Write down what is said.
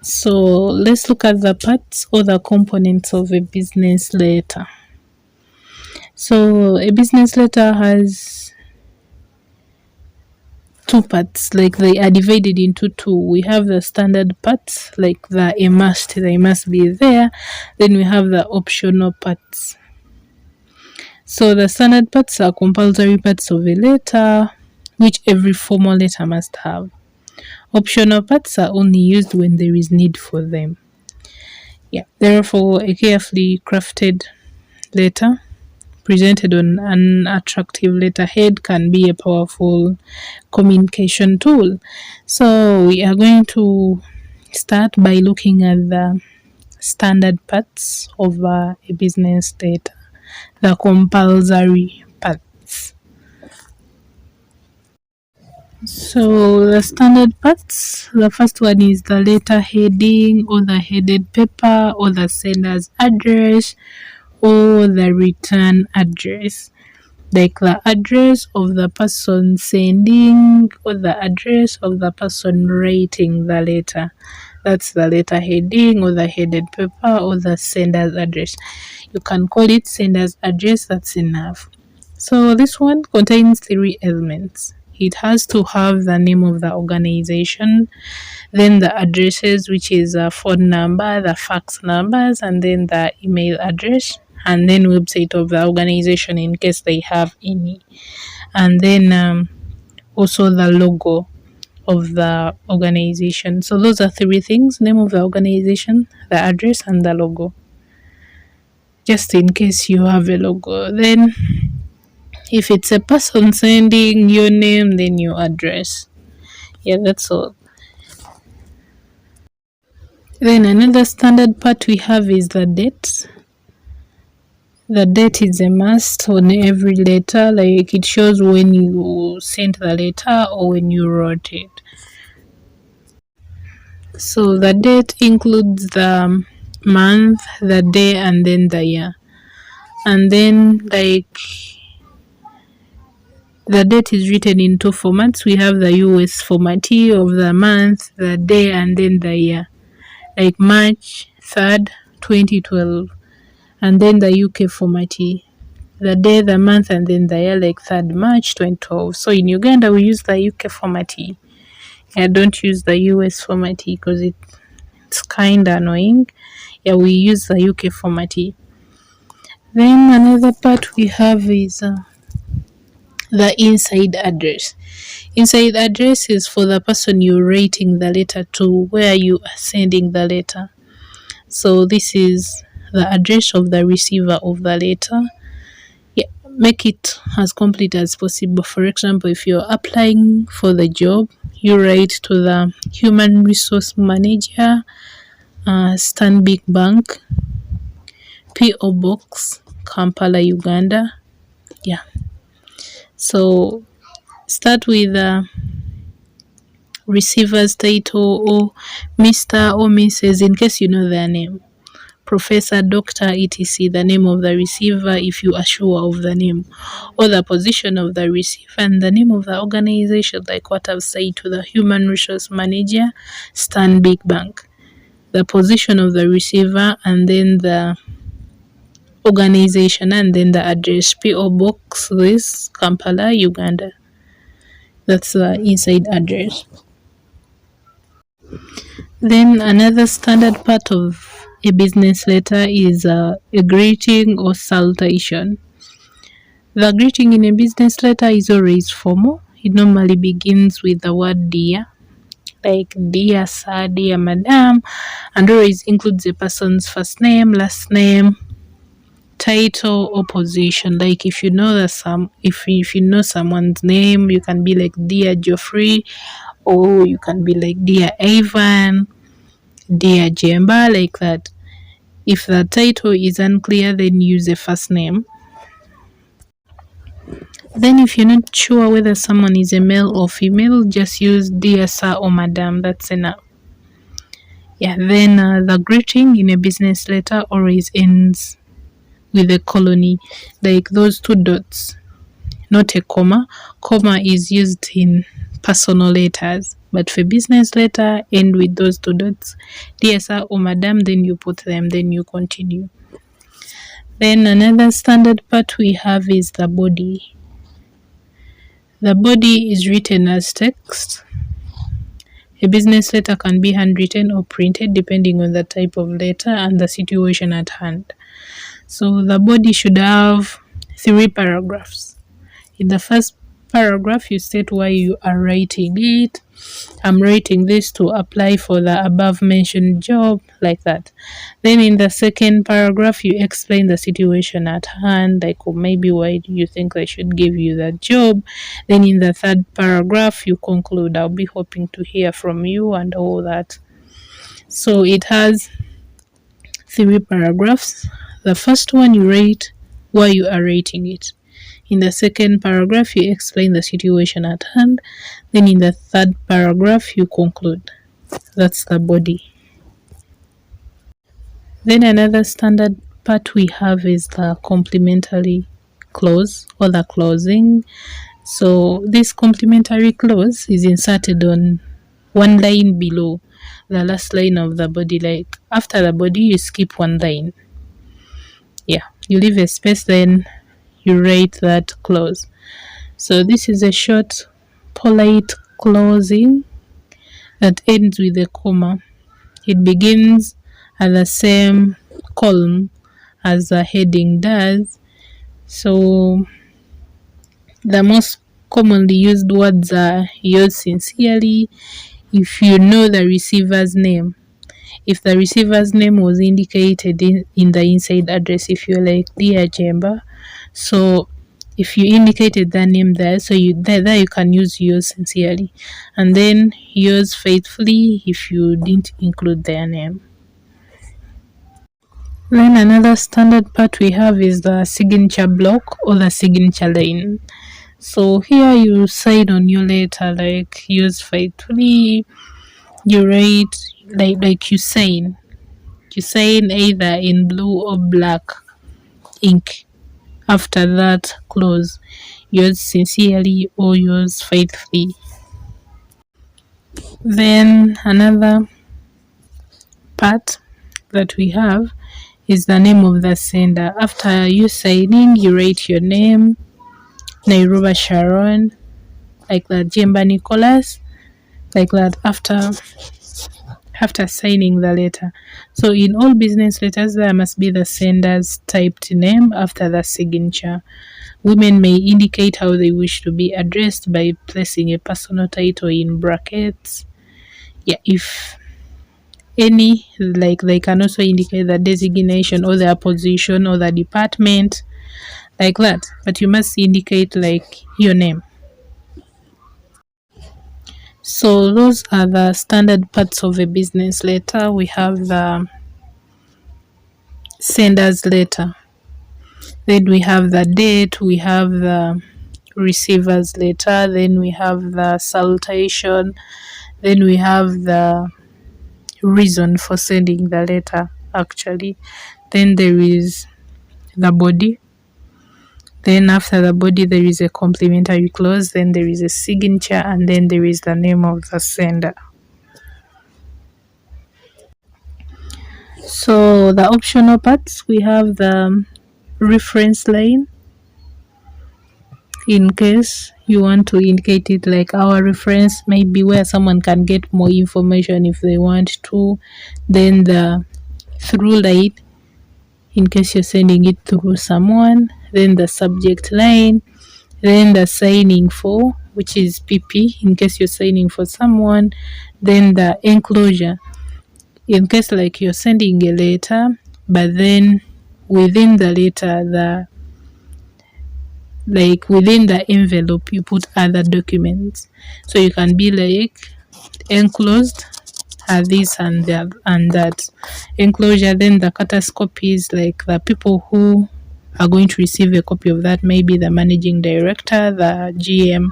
So let's look at the parts or the components of a business letter. So a business letter has two parts, like they are divided into two. We have the standard parts, like they must be there. Then we have the optional parts. So the standard parts are compulsory parts of a letter, which every formal letter must have. Optional parts are only used when there is need for them. Yeah, therefore, a carefully crafted letter presented on an attractive letterhead can be a powerful communication tool. So we are going to start by looking at the standard parts of a business letter, the compulsory parts. So the standard parts, the first one is the letter heading or the headed paper or the sender's address or the return address, like the address of the person sending or the address of the person writing the letter. That's the letter heading or the headed paper or the sender's address. You can call it sender's address, that's enough. So this one contains three elements. It has to have the name of the organization, then the addresses, which is a phone number, the fax numbers, and then the email address, and then website of the organization in case they have any, and then also the logo of the organization. So those are three things: name of the organization, the address, and the logo, just in case you have a logo. Then if it's a person sending, your name, then your address. Yeah, that's all. Then another standard part we have is the date. The date is a must on every letter, like it shows when you sent the letter or when you wrote it. So the date includes the month, the day, and then the year. And then, like, the date is written in two formats. We have the US format of the month, the day, and then the year, like March 3rd, 2012. And then the UK format, the day, the month, and then the year, like 3rd March 2012. So in Uganda, we use the UK format. I don't use the US format because it's kind of annoying. Yeah, we use the UK format. Then another part we have is the inside address. Inside address is for the person you're writing the letter to, where you are sending the letter. So this is the address of the receiver of the letter. Yeah, make it as complete as possible. For example, if you're applying for the job, you write to the human resource manager, Stanbic Bank, PO Box, Kampala, Uganda. Yeah. So start with the receiver's title, or Mr. or Mrs. in case you know their name. Professor, Doctor, etc. The name of the receiver if you are sure of the name, or the position of the receiver, and the name of the organization, like what I've said, to the human resource manager, Stanbic Bank. The position of the receiver, and then the organization, and then the address, PO Box this, Kampala, Uganda. That's the inside address. Then another standard part of a business letter is a greeting or salutation. The greeting in a business letter is always formal. It normally begins with the word dear, like dear sir, dear madam, and always includes a person's first name, last name, title, or position. Like if you know that if you know someone's name, you can be like dear Geoffrey, or you can be like dear Ivan, dear Jemba, like that. If the title is unclear, then use a first name. Then if you're not sure whether someone is a male or female, just use dear sir or madam, that's enough. Yeah, then the greeting in a business letter always ends with a colon, like those two dots, not a comma. Comma is used in personal letters. But for business letter, end with those two dots. Dear sir or madam, then you put them, then you continue. Then another standard part we have is the body. The body is written as text. A business letter can be handwritten or printed depending on the type of letter and the situation at hand. So the body should have 3 paragraphs. In the first paragraph, you state why you are writing it. I'm writing this to apply for the above mentioned job, like that. Then in the second paragraph, you explain the situation at hand, like maybe why do you think I should give you that job. Then in the third paragraph, you conclude, I'll be hoping to hear from you and all that. So it has 3 paragraphs. The first one you write why you are writing it. In the second paragraph, you explain the situation at hand. Then in the third paragraph, you conclude. That's the body. Then another standard part we have is the complementary clause or the closing. So this complementary clause is inserted on one line below the last line of the body. Like after the body, you skip one line. Yeah, you leave a space, then you write that clause. So this is a short, polite closing that ends with a comma. It begins at the same column as the heading does. So the most commonly used words are yours sincerely, if you know the receiver's name. If the receiver's name was indicated in the inside address, if you're like Dear Jemba, so if you indicated that name there, so there you can use yours sincerely, and then yours faithfully if you didn't include their name. Then another standard part we have is the signature block or the signature line. So here you sign on your letter like yours faithfully. You write like you sign either in blue or black ink. After that clause, yours sincerely or yours faithfully. Then another part that we have is the name of the sender. After you signing, you write your name, Nairobi Sharon, like that, Jemba Nicholas, like that, after signing the letter. So in all business letters, there must be the sender's typed name after the signature. Women may indicate how they wish to be addressed by placing a personal title in brackets. Yeah, if any, like they can also indicate the designation or their position or the department, like that. But you must indicate like your name. So those are the standard parts of a business letter. We have the sender's letter. Then we have the date, we have the receiver's letter, then we have the salutation, then we have the reason for sending the letter actually. Then there is the body. Then after the body there is a complimentary clause, then there is a signature, and then there is the name of the sender. So the optional parts, we have the reference line in case you want to indicate it like our reference, maybe where someone can get more information if they want to. Then the through line in case you're sending it through someone. Then the subject line, then the signing for, which is PP in case you're signing for someone. Then the enclosure in case like you're sending a letter, but then within the letter, within the envelope you put other documents. So you can be like enclosed this and that and that enclosure. Then the cutters copies, like the people who are going to receive a copy of that, maybe the managing director, the GM,